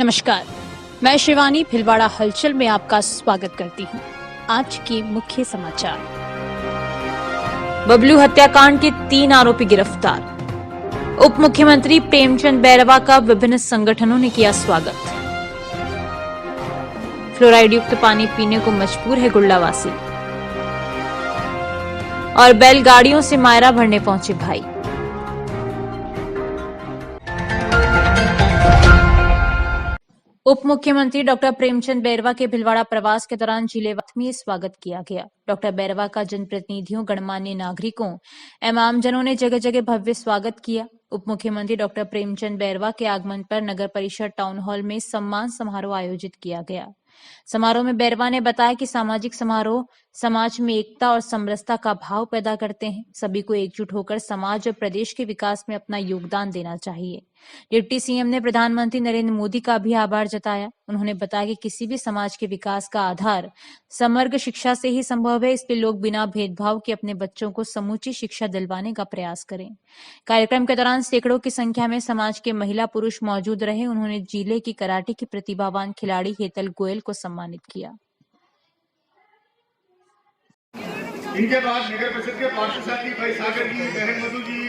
नमस्कार, मैं शिवानी भिलवाड़ा हलचल में आपका स्वागत करती हूँ। आज के मुख्य समाचार। बबलू हत्याकांड के 3 आरोपी गिरफ्तार। उप मुख्यमंत्री प्रेमचंद बैरवा का विभिन्न संगठनों ने किया स्वागत। फ्लोराइड युक्त पानी पीने को मजबूर है गुड्डावासी। और बैलगाड़ियों से मायरा भरने पहुंचे भाई। उप मुख्यमंत्री डॉक्टर प्रेमचंद बैरवा के भिलवाड़ा प्रवास के दौरान जिले में स्वागत किया गया। डॉक्टर बैरवा का जनप्रतिनिधियों, गणमान्य नागरिकों एवं आमजनों ने जगह जगह भव्य स्वागत किया। उप मुख्यमंत्री डॉक्टर प्रेमचंद बैरवा के आगमन पर नगर परिषद टाउन हॉल में सम्मान समारोह आयोजित किया गया। समारोह में बैरवा ने बताया कि सामाजिक समारोह समाज में एकता और समरसता का भाव पैदा करते हैं। सभी को एकजुट होकर समाज और प्रदेश के विकास में अपना योगदान देना चाहिए। डिप्टी सीएम ने प्रधानमंत्री नरेंद्र मोदी का भी आभार जताया। उन्होंने बताया कि किसी भी समाज के विकास का आधार समग्र शिक्षा से ही संभव है, इसलिए लोग बिना भेदभाव के अपने बच्चों को समूची शिक्षा दिलवाने का प्रयास करें। कार्यक्रम के दौरान सैकड़ों की संख्या में समाज के महिला पुरुष मौजूद रहे। उन्होंने जिले की कराटे की प्रतिभावान खिलाड़ी हेतल गोयल को सम्मानित किया। इनके बाद नगर परिषद के पार्षद भाई सागर जी, बहन मधु जी।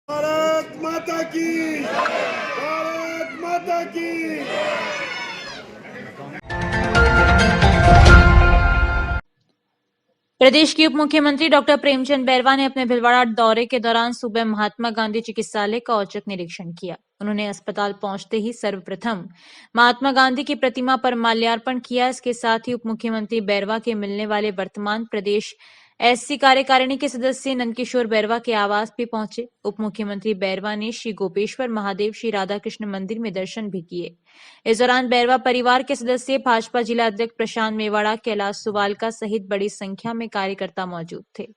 भारत माता की, भारत माता की। प्रदेश के उप मुख्यमंत्री डॉक्टर प्रेमचंद बैरवा ने अपने भिलवाड़ा दौरे के दौरान सुबह महात्मा गांधी चिकित्सालय का औचक निरीक्षण किया। उन्होंने अस्पताल पहुंचते ही सर्वप्रथम महात्मा गांधी की प्रतिमा पर माल्यार्पण किया। इसके साथ ही उप मुख्यमंत्री बैरवा के मिलने वाले वर्तमान प्रदेश एससी कार्यकारिणी के सदस्य नंदकिशोर बैरवा के आवास भी पहुंचे। उप मुख्यमंत्री बैरवा ने श्री गोपेश्वर महादेव श्री राधाकृष्ण मंदिर में दर्शन भी किए। इस दौरान बैरवा परिवार के सदस्य, भाजपा जिला अध्यक्ष प्रशांत मेवाड़ा, कैलाश सुवालका सहित बड़ी संख्या में कार्यकर्ता मौजूद थे।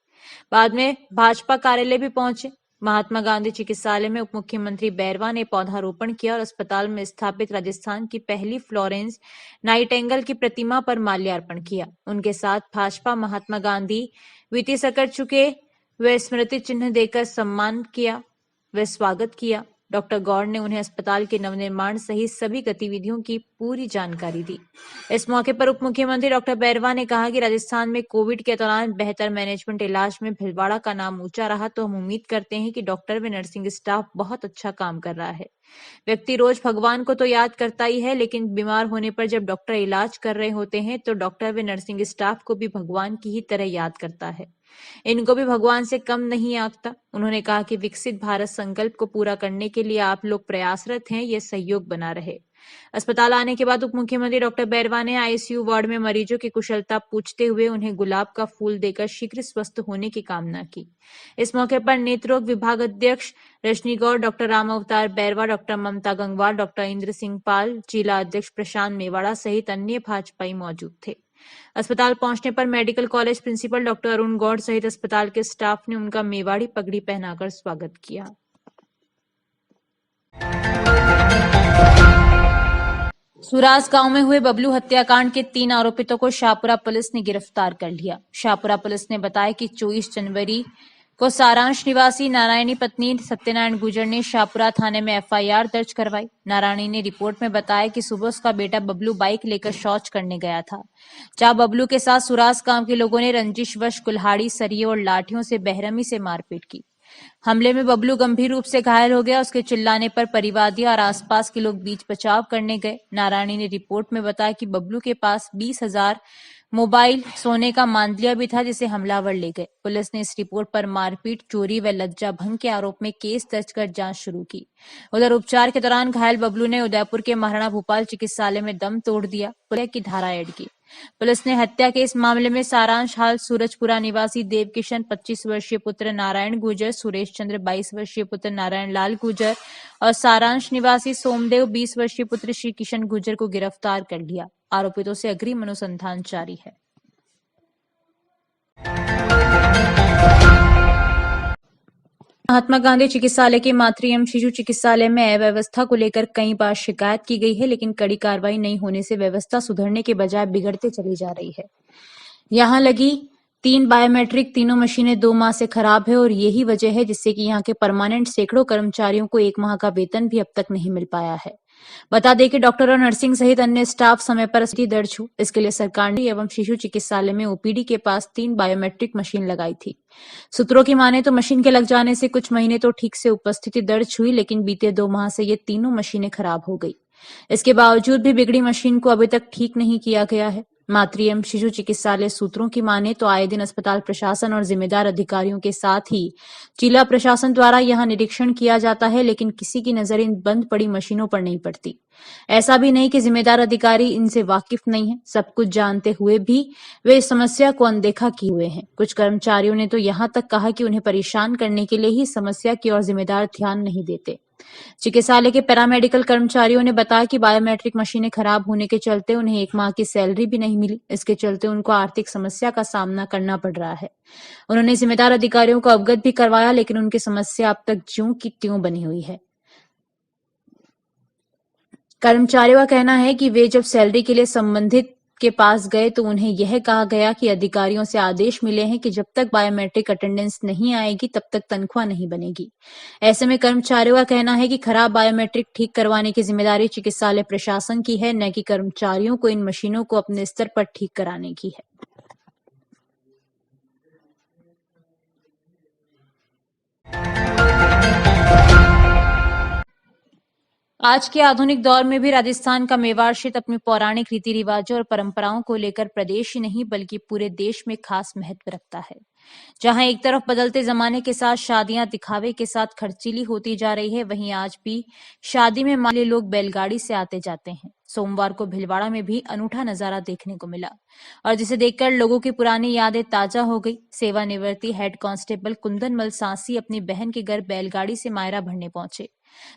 बाद में भाजपा कार्यालय भी पहुंचे। महात्मा गांधी चिकित्सालय में उप मुख्यमंत्री बैरवा ने पौधारोपण किया और अस्पताल में स्थापित राजस्थान की पहली फ्लोरेंस नाइटिंगेल की प्रतिमा पर माल्यार्पण किया। उनके साथ भाजपा महात्मा गांधी वीती सकर चुके व स्मृति चिन्ह देकर सम्मान किया व स्वागत किया। डॉक्टर गौड़ ने उन्हें अस्पताल के नवनिर्माण सहित सभी गतिविधियों की पूरी जानकारी दी। इस मौके पर उप मुख्यमंत्री डॉक्टर बैरवा ने कहा कि राजस्थान में कोविड के दौरान बेहतर मैनेजमेंट इलाज में भिलवाड़ा का नाम ऊंचा रहा, तो हम उम्मीद करते हैं कि डॉक्टर व नर्सिंग स्टाफ बहुत अच्छा काम कर रहा है। व्यक्ति रोज भगवान को तो याद करता ही है, लेकिन बीमार होने पर जब डॉक्टर इलाज कर रहे होते हैं तो डॉक्टर व नर्सिंग स्टाफ को भी भगवान की ही तरह याद करता है। इनको भी भगवान से कम नहीं आंकता। उन्होंने कहा कि विकसित भारत संकल्प को पूरा करने के लिए आप लोग प्रयासरत हैं, ये सहयोग बना रहे। अस्पताल आने के बाद उप मुख्यमंत्री डॉक्टर बैरवा ने आईसीयू वार्ड में मरीजों की कुशलता पूछते हुए उन्हें गुलाब का फूल देकर शीघ्र स्वस्थ होने की कामना की। इस मौके पर नेत्र रोग विभाग अध्यक्ष रजनी गौड़, डॉक्टर राम अवतार बैरवा, डॉक्टर ममता गंगवार, डॉक्टर इंद्र सिंह पाल, जिला अध्यक्ष प्रशांत मेवाड़ा सहित अन्य भाजपाई मौजूद थे। अस्पताल पहुंचने पर medical college principal doctor Arun Gaur सहित अस्पताल के स्टाफ ने उनका मेवाड़ी पगड़ी पहनाकर स्वागत किया। सुराज गांव में हुए बबलू हत्याकांड के 3 आरोपितों को शाहपुरा पुलिस ने गिरफ्तार कर लिया। शाहपुरा पुलिस ने बताया कि 24 जनवरी को सारांश निवासी नारायणी पत्नी सत्यनारायण गुर्जर ने शाहपुरा थाने में एफआईआर दर्ज करवाई। नारायणी ने रिपोर्ट में बताया कि सुबह उसका बेटा बबलू बाइक लेकर शौच करने गया था, जहां बबलू के साथ सुराज गांव के लोगों ने रंजिशवश कुल्हाड़ी, सरिये और लाठियों से बेरहमी से मारपीट की। हमले में बबलू गंभीर रूप से घायल हो गया। उसके चिल्लाने पर परिवादी और आसपास के लोग बीच बचाव करने गए। नारायणी ने रिपोर्ट में बताया कि बबलू के पास 20,000 मोबाइल, सोने का मांदलिया भी था, जिसे हमलावर ले गए। पुलिस ने इस रिपोर्ट पर मारपीट, चोरी व लज्जा भंग के आरोप में केस दर्ज कर जांच शुरू की। उधर उपचार के दौरान घायल बबलू ने उदयपुर के महाराणा भूपाल चिकित्सालय में दम तोड़ दिया। पुलिस की धारा ऐड की। पुलिस ने हत्या के इस मामले में सारांश हाल सूरजपुरा निवासी देवकिशन 25 वर्षीय पुत्र नारायण गुर्जर, सुरेश चंद्र 22 वर्षीय पुत्र नारायण लाल गुर्जर और सारांश निवासी सोमदेव 20 वर्षीय पुत्र श्री किशन गुर्जर को गिरफ्तार कर लिया। आरोपितों से अग्रिम अनुसंधान जारी है। महात्मा गांधी चिकित्सालय के मातृ एवं शिशु चिकित्सालय में अव्यवस्था को लेकर कई बार शिकायत की गई है, लेकिन कड़ी कार्रवाई नहीं होने से व्यवस्था सुधरने के बजाय बिगड़ते चली जा रही है। यहाँ लगी 3 बायोमेट्रिक तीनों मशीनें 2 माह से खराब है और यही वजह है जिससे कि यहाँ के परमानेंट सैकड़ों कर्मचारियों को 1 माह का वेतन भी अब तक नहीं मिल पाया है। बता दें कि डॉक्टर और नर्सिंग सहित अन्य स्टाफ समय पर स्थिति दर्ज हो, इसके लिए सरकार ने एवं शिशु चिकित्सालय में ओपीडी के पास 3 बायोमेट्रिक मशीन लगाई थी। सूत्रों की माने तो मशीन के लग जाने से कुछ महीने तो ठीक से उपस्थिति दर्ज हुई, लेकिन बीते 2 माह से ये तीनों मशीनें खराब हो गई। इसके बावजूद भी बिगड़ी मशीन को अभी तक ठीक नहीं किया गया है। मातृ एवं शिशु चिकित्सालय सूत्रों की माने तो आए दिन अस्पताल प्रशासन और जिम्मेदार अधिकारियों के साथ ही जिला प्रशासन द्वारा यहां निरीक्षण किया जाता है, लेकिन किसी की नजर इन बंद पड़ी मशीनों पर नहीं पड़ती। ऐसा भी नहीं कि जिम्मेदार अधिकारी इनसे वाकिफ नहीं है, सब कुछ जानते हुए भी वे इस समस्या को अनदेखा किए हुए हैं। कुछ कर्मचारियों ने तो यहां तक कहा कि उन्हें परेशान करने के लिए ही समस्या की ओर जिम्मेदार ध्यान नहीं देते। चिकित्सालय के पैरामेडिकल कर्मचारियों ने बताया कि बायोमेट्रिक मशीनें खराब होने के चलते उन्हें 1 माह की सैलरी भी नहीं मिली। इसके चलते उनको आर्थिक समस्या का सामना करना पड़ रहा है। उन्होंने जिम्मेदार अधिकारियों को अवगत भी करवाया, लेकिन उनकी समस्या अब तक ज्यों की त्यों बनी हुई है। कर्मचारियों का कहना है कि वे जब सैलरी के लिए संबंधित के पास गए तो उन्हें यह कहा गया कि अधिकारियों से आदेश मिले हैं कि जब तक बायोमेट्रिक अटेंडेंस नहीं आएगी तब तक तनख्वाह नहीं बनेगी। ऐसे में कर्मचारियों का कहना है कि खराब बायोमेट्रिक ठीक करवाने की जिम्मेदारी चिकित्सालय प्रशासन की है, न कि कर्मचारियों को इन मशीनों को अपने स्तर पर ठीक कराने की है। आज के आधुनिक दौर में भी राजस्थान का मेवाड़ क्षेत्र अपने पौराणिक रीति रिवाजों और परंपराओं को लेकर प्रदेश ही नहीं बल्कि पूरे देश में खास महत्व रखता है। जहां एक तरफ बदलते जमाने के साथ शादियां दिखावे के साथ खर्चीली होती जा रही है, वहीं आज भी शादी में माले लोग बैलगाड़ी से आते जाते हैं। सोमवार को भीलवाड़ा में भी अनूठा नजारा देखने को मिला और जिसे देखकर लोगों की पुरानी यादें ताजा हो गई। सेवानिवृत्ति हेड कांस्टेबल कुंदनमल सांसी अपनी बहन के घर बैलगाड़ी से मायरा भरने पहुंचे।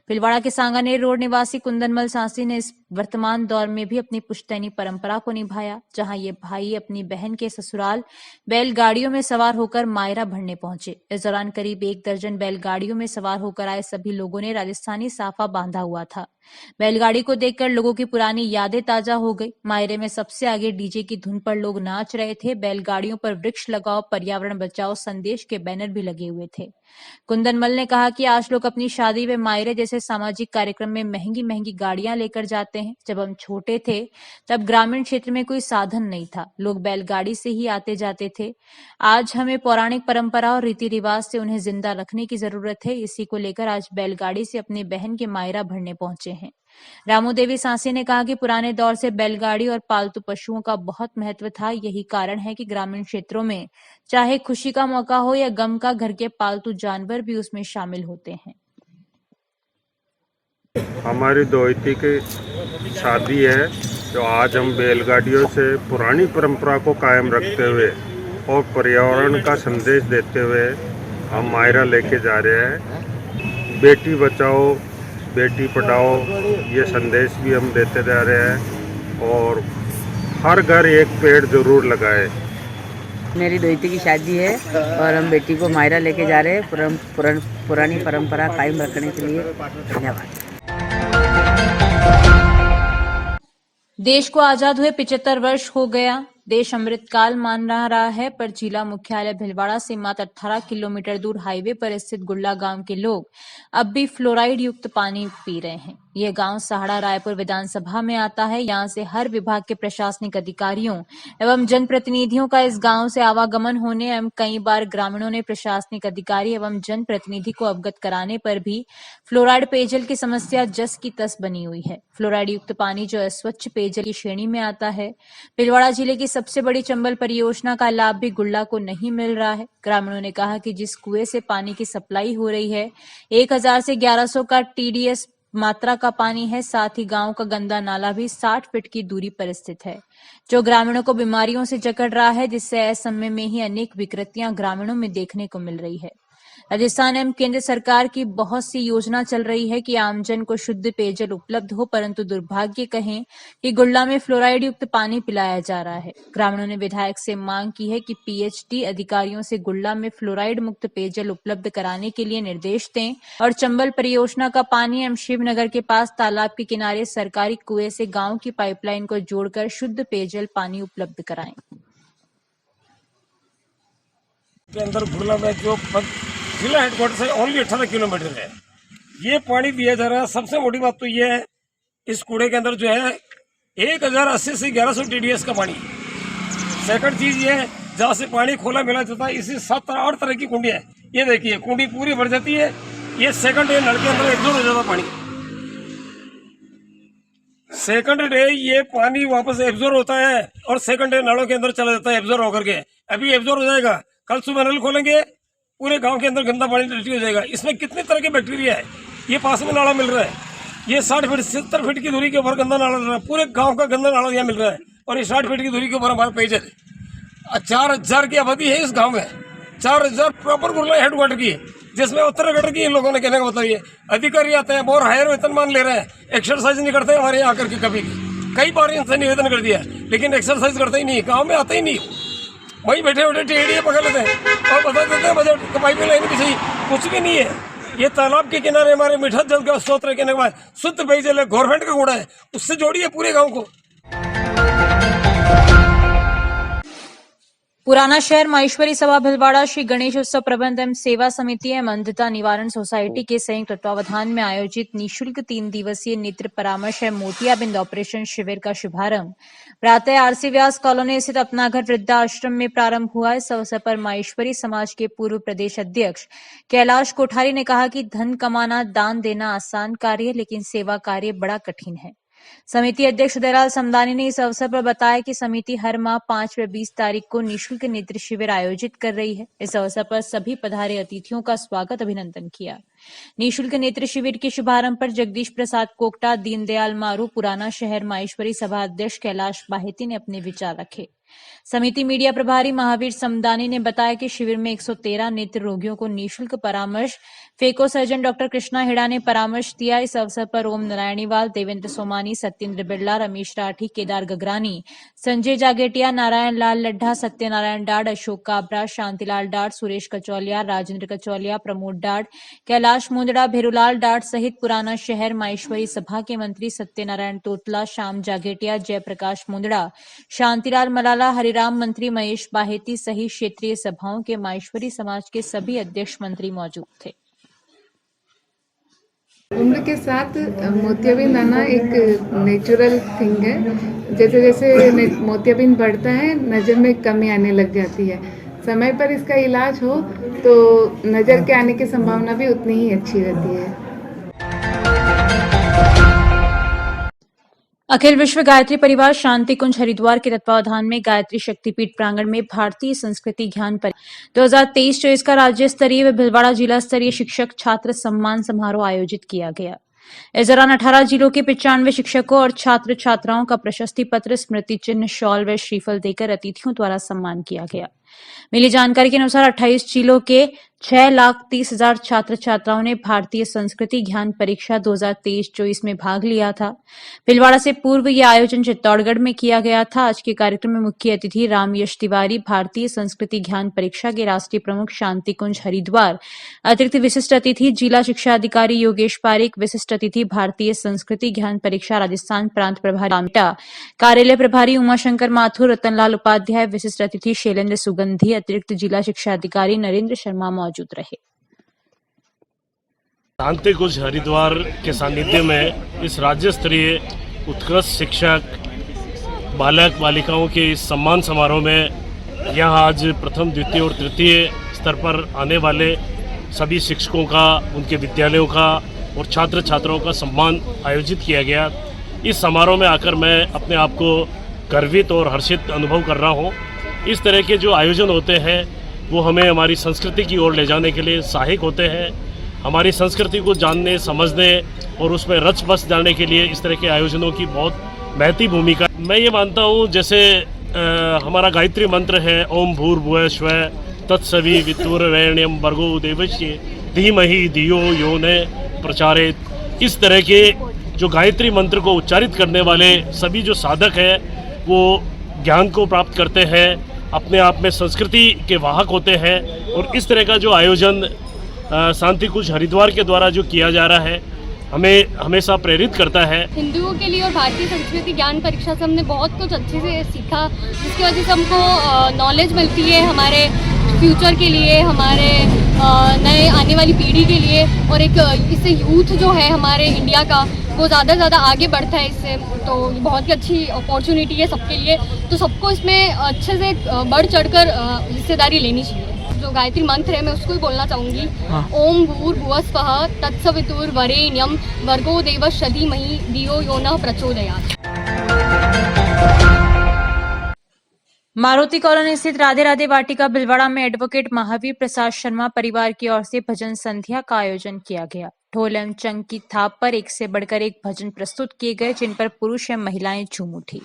भीलवाड़ा के सांगानेर रोड निवासी कुंदनमल सांसी ने इस वर्तमान दौर में भी अपनी पुश्तैनी परंपरा को निभाया, जहां ये भाई अपनी बहन के ससुराल बैलगाड़ियों में सवार होकर मायरा भरने पहुंचे। इस दौरान करीब 1 दर्जन बैलगाड़ियों में सवार होकर आए सभी लोगों ने राजस्थानी साफा बांधा हुआ था। बैलगाड़ी को देखकर लोगों की पुरानी यादें ताजा हो गई। मायरे में सबसे आगे डीजे की धुन पर लोग नाच रहे थे। बैलगाड़ियों पर वृक्ष लगाओ, पर्यावरण बचाओ संदेश के बैनर भी लगे हुए थे। कुंदनमल ने कहा कि आज लोग अपनी शादी व मायरे जैसे सामाजिक कार्यक्रम में महंगी महंगी गाड़ियां लेकर जाते हैं। जब हम छोटे थे तब ग्रामीण क्षेत्र में कोई साधन नहीं था, लोग बैलगाड़ी से ही आते जाते थे। आज हमें पौराणिक परंपरा और रीति रिवाज से उन्हें जिंदा रखने की जरूरत है। इसी को लेकर आज बैलगाड़ी से अपनी बहन के मायरा भरने पहुंचे हैं। रामू देवी सांसी ने कहा कि पुराने दौर से बैलगाड़ी और पालतू पशुओं का बहुत महत्व था। यही कारण है कि ग्रामीण क्षेत्रों में चाहे खुशी का मौका हो या गम का, घर के पालतू जानवर भी उसमें शामिल होते हैं। हमारी दोहिती की शादी है, जो आज हम बैलगाड़ियों से पुरानी परंपरा को कायम रखते हुए और पर्यावरण का संदेश देते हुए हम मायरा लेके जा रहे हैं। बेटी बचाओ बेटी पढ़ाओ ये संदेश भी हम देते जा रहे हैं और हर घर एक पेड़ जरूर लगाए। मेरी दोहिती की शादी है और हम बेटी को मायरा लेके जा रहे हैं पुरानी परंपरा कायम रखने के लिए। धन्यवाद। देश को आजाद हुए 75 वर्ष हो गया। देश अमृतकाल माना रहा है, पर जिला मुख्यालय भीलवाड़ा से मात्र 18 किलोमीटर दूर हाईवे पर स्थित गुल्ला गांव के लोग अब भी फ्लोराइड युक्त पानी पी रहे हैं। यह गांव सहाड़ा रायपुर विधानसभा में आता है। यहां से हर विभाग के प्रशासनिक अधिकारियों एवं जनप्रतिनिधियों का इस गांव से आवागमन होने एवं कई बार ग्रामीणों ने प्रशासनिक अधिकारी एवं जनप्रतिनिधि को अवगत कराने पर भी फ्लोराइड पेयजल की समस्या जस की तस बनी हुई है। फ्लोराइड युक्त पानी जो अस्वच्छ पेयजल की श्रेणी में आता है। भीलवाड़ा जिले की सबसे बड़ी चंबल परियोजना का लाभ भी गुल्ला को नहीं मिल रहा है। ग्रामीणों ने कहा कि जिस कुएं से पानी की सप्लाई हो रही है 1000 से 1100 का टीडीएस मात्रा का पानी है। साथ ही गांव का गंदा नाला भी 60 फीट की दूरी पर स्थित है, जो ग्रामीणों को बीमारियों से जकड़ रहा है, जिससे असमय में ही अनेक विकृतियां ग्रामीणों में देखने को मिल रही है। राजस्थान एवं केंद्र सरकार की बहुत सी योजना चल रही है कि आमजन को शुद्ध पेयजल उपलब्ध हो, परंतु दुर्भाग्य कहें कि गुल्ला में फ्लोराइड युक्त पानी पिलाया जा रहा है। ग्रामीणों ने विधायक से मांग की है कि पीएचडी अधिकारियों से गुल्ला में फ्लोराइड मुक्त पेयजल उपलब्ध कराने के लिए निर्देश दें और चंबल परियोजना का पानी एवं शिवनगर के पास तालाब के किनारे सरकारी कुएं से गांव की पाइपलाइन को जोड़कर शुद्ध पेयजल पानी उपलब्ध कराएं। के अंदर गुड़ला में जो जिला हेडक्वार्टर से ओनली 18 किलोमीटर है, ये पानी दिया जा रहा है। सबसे बड़ी बात तो ये है इस कूड़े के अंदर जो है 1080 से 1100 TDS का पानी। सेकंड चीज ये है, जहाँ से पानी खोला मिला जाता है, इसी 7-8 तरह की कुंडी है। ये देखिए कुंडी पूरी भर जाती है, ये सेकंड डे नल के अंदर एब्जॉर्ब हो जाता पानी। सेकंड डे ये पानी वापस एब्जॉर्ब होता है और सेकंड डे नलों के अंदर चला जाता है एब्जॉर्ब होकर के। अभी एब्जॉर्ब हो जाएगा, कल सुबह नल खोलेंगे, पूरे गांव के अंदर गंदा पानी डल्टी हो जाएगा। इसमें कितने तरह के बैक्टीरिया है। ये पास में नाला मिल रहा है, ये 60 फीट 70 फीट की दूरी के ऊपर गंदा नाला मिल रहा है, पूरे गाँव का गंदा नाला यहाँ मिल रहा है। और ये 60 फीट की दूरी के ऊपर हमारा पेयजल 4000 की आबादी है इस गाँव में, 4000 प्रॉपर गुरला हेडक्वार्टर की, जिसमें उत्तराखंड की इन लोगों ने कहने का मतलब ये अधिकारी आते हैं और हायर वेतन मान ले रहे हैं, एक्सरसाइज नहीं करते हमारे यहाँ आकर के। कभी कई बार इनसे निवेदन कर दिया लेकिन एक्सरसाइज करते ही नहीं, गाँव में आते ही नहीं। वहीं बैठे बैठे टेढ़ियाँ पकड़ लेते हैं और बता देते हैं बजट पाइप लाइन भी सही, कुछ भी नहीं है। ये तालाब के किनारे हमारे मीठा जल का स्रोत कहने के बाद शुद्ध पेयजल है, गवर्नमेंट का कूड़ा है, उससे जोड़िए पूरे गाँव को। पुराना शहर माहेश्वरी सभा भिलवाड़ा श्री गणेश उत्सव प्रबंध एवं सेवा समिति एवं अंधता निवारण सोसाइटी के संयुक्त तत्वावधान में आयोजित निःशुल्क 3 दिवसीय नेत्र परामर्श एवं मोतियाबिंद ऑपरेशन शिविर का शुभारंभ प्रातः आरसी व्यास कॉलोनी स्थित अपना घर वृद्धाश्रम में प्रारंभ हुआ। इस अवसर पर माहेश्वरी समाज के पूर्व प्रदेश अध्यक्ष कैलाश कोठारी ने कहा कि धन कमाना, दान देना आसान कार्य है, लेकिन सेवा कार्य बड़ा कठिन है। समिति अध्यक्ष दयाल समदानी ने इस अवसर पर बताया कि समिति हर माह 5 व 20 तारीख को निःशुल्क नेत्र शिविर आयोजित कर रही है। इस अवसर पर सभी पधारे अतिथियों का स्वागत अभिनंदन किया। निःशुल्क नेत्र शिविर के शुभारंभ पर जगदीश प्रसाद कोकटा, दीनदयाल मारू, पुराना शहर माहेश्वरी सभा अध्यक्ष कैलाश बाहेती ने अपने विचार रखे। समिति मीडिया प्रभारी महावीर समदानी ने बताया कि शिविर में 113 नेत्र रोगियों को निःशुल्क परामर्श फेको सर्जन डॉक्टर कृष्णा हेड़ा ने परामर्श दिया। इस अवसर पर ओम नारायणीवाल, देवेंद्र सोमानी, सत्येंद्र बिरला, रमेश राठी, केदार गगरानी, संजय जागेटिया, नारायण लाल लड्ढा, सत्यनारायण डाड, अशोक काबरा, शांतिलाल डाड, सुरेश कचौलिया, राजेंद्र कचौलिया, प्रमोद डाड, कैलाश मुंदड़ा, भेरूलाल डाड सहित पुराना शहर माहेश्वरी सभा के मंत्री सत्यनारायण तोतला, श्याम जागेटिया, जयप्रकाश मुंदड़ा, शांतिलाल मलाला, हरिराम मंत्री महेश बाहेती सहित क्षेत्रीय सभाओं के माहेश्वरी समाज के सभी अध्यक्ष मंत्री मौजूद थे। उम्र के साथ मोतियाबिंद आना एक नेचुरल थिंग है। जैसे जैसे मोतियाबिंद बढ़ता है, नज़र में कमी आने लग जाती है। समय पर इसका इलाज हो तो नज़र के आने की संभावना भी उतनी ही अच्छी रहती है। अखिल विश्व गायत्री परिवार शांति कुंज हरिद्वार के तत्वावधान में गायत्री शक्तिपीठ प्रांगण में भारतीय संस्कृति ज्ञान परिषद 2023-24 का राज्य स्तरीय व भिलवाड़ा जिला स्तरीय शिक्षक छात्र सम्मान समारोह आयोजित किया गया। इस दौरान 18 जिलों के 95 शिक्षकों और छात्र छात्राओं का प्रशस्ति पत्र, स्मृति चिन्ह, शॉल व श्रीफल देकर अतिथियों द्वारा सम्मान किया गया। मिली जानकारी के अनुसार 28 जिलों के 6,30,000 छात्र छात्राओं ने भारतीय संस्कृति ज्ञान परीक्षा 2023-24 में भाग लिया था। भिलवाड़ा से पूर्व यह आयोजन चित्तौड़गढ़ में किया गया था। आज के कार्यक्रम में मुख्य अतिथि राम यश तिवारी, भारतीय संस्कृति ज्ञान परीक्षा के राष्ट्रीय प्रमुख शांति कुंज हरिद्वार, अतिरिक्त विशिष्ट अतिथि जिला शिक्षा अधिकारी योगेश पारिक, विशिष्ट अतिथि भारतीय संस्कृति ज्ञान परीक्षा राजस्थान प्रांत प्रभारी रामटा, कार्यालय प्रभारी उमाशंकर माथुर, रतनलाल उपाध्याय, विशिष्ट अतिथि शैलेंद्र सुगंधी, अतिरिक्त जिला शिक्षा अधिकारी नरेंद्र शर्मा मौजूद रहे। शांति कुंज हरिद्वार के सानिध्य में इस राज्य स्तरीय उत्कृष्ट शिक्षक बालक बालिकाओं के इस सम्मान समारोह में यहाँ आज प्रथम, द्वितीय और तृतीय स्तर पर आने वाले सभी शिक्षकों का, उनके विद्यालयों का और छात्र छात्राओं का सम्मान आयोजित किया गया। इस समारोह में आकर मैं अपने आप को गर्वित और हर्षित अनुभव कर रहा हूँ। इस तरह के जो आयोजन होते हैं वो हमें हमारी संस्कृति की ओर ले जाने के लिए सहायक होते हैं। हमारी संस्कृति को जानने, समझने और उसमें रच बस जाने के लिए इस तरह के आयोजनों की बहुत महती भूमिका। मैं ये मानता हूँ जैसे हमारा गायत्री मंत्र है, ओम भूर्भुवः स्वः तत्सवितुर्वरेण्यं भर्गो देवस्य धीमहि धियो यो न प्रचारेत। इस तरह के जो गायत्री मंत्र को उच्चारित करने वाले सभी जो साधक हैं वो ज्ञान को प्राप्त करते हैं, अपने आप में संस्कृति के वाहक होते हैं। और इस तरह का जो आयोजन शांति कुंज हरिद्वार के द्वारा जो किया जा रहा है हमें हमेशा प्रेरित करता है। हिंदुओं के लिए और भारतीय संस्कृति ज्ञान परीक्षा से हमने बहुत कुछ अच्छे से सीखा, जिसकी वजह से हमको नॉलेज मिलती है हमारे फ्यूचर के लिए, हमारे नए आने वाली पीढ़ी के लिए, और एक इससे यूथ जो है हमारे इंडिया का वो ज़्यादा से ज़्यादा आगे बढ़ता है इससे, तो ये बहुत ही अच्छी अपॉर्चुनिटी है सबके लिए। तो सबको इसमें अच्छे से बढ़ चढ़कर हिस्सेदारी लेनी चाहिए। जो गायत्री मंत्र है मैं उसको ही बोलना चाहूँगी। ओम भूर्भुवस्वः तत्सवितुर्वरेण्यं भर्गो देवस्य धीमहि धियो यो नः प्रचोदयात्। मारुति कॉलोनी स्थित राधे राधे वाटिका भिलवाड़ा में एडवोकेट महावीर प्रसाद शर्मा परिवार की ओर से भजन संध्या का आयोजन किया गया। ढोल एवं चंग की थाप पर एक से बढ़कर एक भजन प्रस्तुत किए गए, जिन पर पुरुष एवं महिलाएं झूम उठी।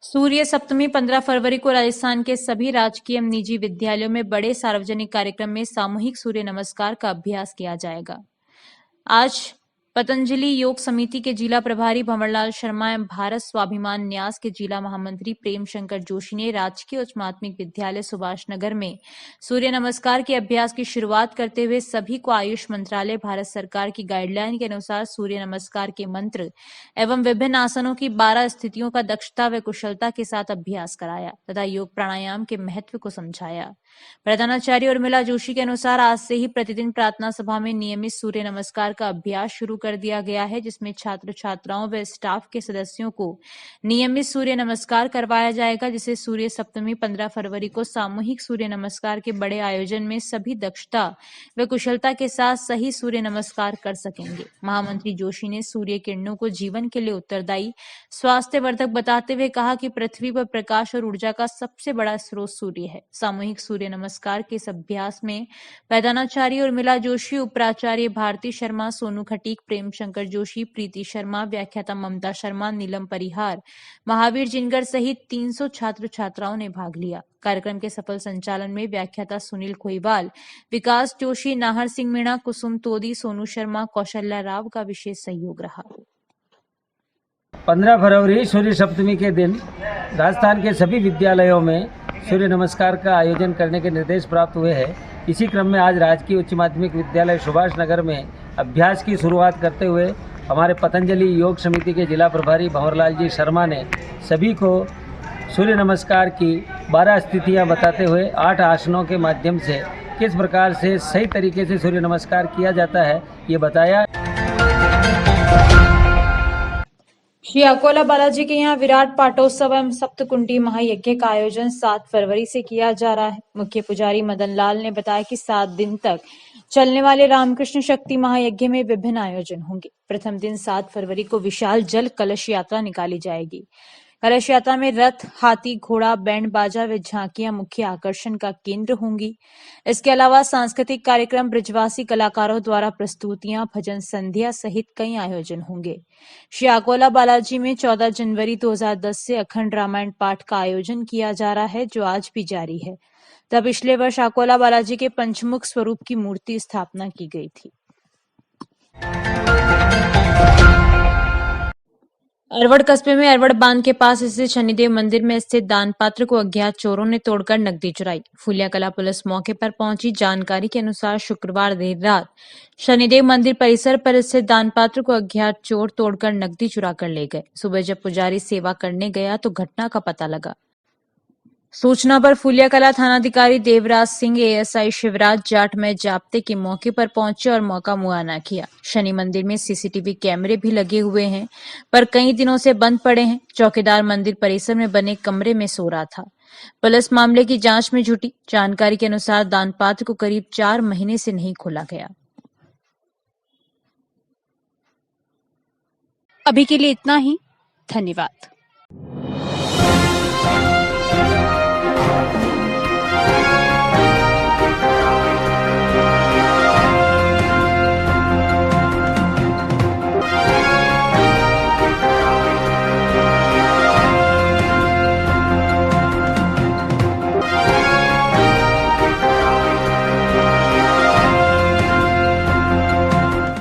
सूर्य सप्तमी 15 फरवरी को राजस्थान के सभी राजकीय एवं निजी विद्यालयों में बड़े सार्वजनिक कार्यक्रम में सामूहिक सूर्य नमस्कार का अभ्यास किया जाएगा। आज पतंजलि योग समिति के जिला प्रभारी भंवरलाल शर्मा एवं भारत स्वाभिमान न्यास के जिला महामंत्री प्रेम शंकर जोशी ने राजकीय उच्च माध्यमिक विद्यालय सुभाष नगर में सूर्य नमस्कार के अभ्यास की शुरुआत करते हुए सभी को आयुष मंत्रालय भारत सरकार की गाइडलाइन के अनुसार सूर्य नमस्कार के मंत्र एवं विभिन्न आसनों की 12 स्थितियों का दक्षता व कुशलता के साथ अभ्यास कराया तथा योग प्राणायाम के महत्व को समझाया। प्रधानाचार्य उर्मिला जोशी के अनुसार आज से ही प्रतिदिन प्रार्थना सभा में नियमित सूर्य नमस्कार का अभ्यास शुरू कर दिया गया है, जिसमें छात्र छात्राओं व स्टाफ के सदस्यों को नियमित सूर्य नमस्कार करवाया जाएगा, जिसे सूर्य सप्तमी 15 फरवरी को सामूहिक सूर्य नमस्कार के बड़े आयोजन में सभी दक्षता व कुशलता के साथ सही सूर्य नमस्कार कर सकेंगे। महामंत्री जोशी ने सूर्य किरणों को जीवन के लिए उत्तरदायी स्वास्थ्यवर्धक बताते हुए कहा कि पृथ्वी पर प्रकाश और ऊर्जा का सबसे बड़ा स्रोत सूर्य है। सामूहिक सूर्य नमस्कार के इस अभ्यास में प्रधानाचार्य उर्मिला जोशी, उपराचार्य भारती शर्मा, सोनू खटीक, प्रेम शंकर जोशी, प्रीति शर्मा, व्याख्याता ममता शर्मा, नीलम परिहार, महावीर जिनगर सहित 300 छात्र छात्राओं ने भाग लिया। कार्यक्रम के सफल संचालन में व्याख्याता सुनील खोईवाल, विकास जोशी, नाहर सिंह मीणा, कुसुम तोदी, सोनू शर्मा, कौशल्या राव का विशेष सहयोग रहा। 15 फरवरी सूर्य सप्तमी के दिन राजस्थान के सभी विद्यालयों में सूर्य नमस्कार का आयोजन करने के निर्देश प्राप्त हुए हैं। इसी क्रम में आज राजकीय उच्च माध्यमिक विद्यालय सुभाष नगर में अभ्यास की शुरुआत करते हुए हमारे पतंजलि योग समिति के जिला प्रभारी भंवरलाल जी शर्मा ने सभी को सूर्य नमस्कार की 12 स्थितियां बताते हुए 8 आसनों के माध्यम से किस प्रकार से सही तरीके से सूर्य नमस्कार किया जाता है ये बताया। श्री अकोला बालाजी के यहाँ विराट पाटोत्सव एवं सप्तकुंडी महायज्ञ का आयोजन 7 फरवरी से किया जा रहा है। मुख्य पुजारी मदन लाल ने बताया कि 7 दिन तक चलने वाले रामकृष्ण शक्ति महायज्ञ में विभिन्न आयोजन होंगे। प्रथम दिन 7 फरवरी को विशाल जल कलश यात्रा निकाली जाएगी। कलश यात्रा में रथ, हाथी, घोड़ा, बैंड बाजा व झांकियां मुख्य आकर्षण का केंद्र होंगी। इसके अलावा सांस्कृतिक कार्यक्रम, ब्रजवासी कलाकारों द्वारा प्रस्तुतियां, भजन संध्या सहित कई आयोजन होंगे। श्री अकोला बालाजी में 14 जनवरी 2010 से अखंड रामायण पाठ का आयोजन किया जा रहा है, जो आज भी जारी है। तब पिछले वर्ष अकोला बालाजी के पंचमुख स्वरूप की मूर्ति स्थापना की गई थी। अरवड़ कस्बे में अरवड़ बांध के पास स्थित शनिदेव मंदिर में स्थित दान पात्र को अज्ञात चोरों ने तोड़कर नकदी चुराई। फुलिया कला पुलिस मौके पर पहुंची। जानकारी के अनुसार शुक्रवार देर रात शनिदेव मंदिर परिसर पर स्थित दान पात्र को अज्ञात चोर तोड़कर नकदी चुरा कर ले गए। सुबह जब पुजारी सेवा करने गया तो घटना का पता लगा। सूचना पर फुलिया कला थानाधिकारी देवराज सिंह, एएसआई शिवराज जाट में जाप्ते के मौके पर पहुंचे और मौका मुआयना किया। शनि मंदिर में सीसीटीवी कैमरे भी लगे हुए हैं, पर कई दिनों से बंद पड़े हैं। चौकीदार मंदिर परिसर में बने कमरे में सो रहा था। पुलिस मामले की जांच में जुटी। जानकारी के अनुसार दान पात्र को करीब 4 महीने से नहीं खोला गया। अभी के लिए इतना ही। धन्यवाद।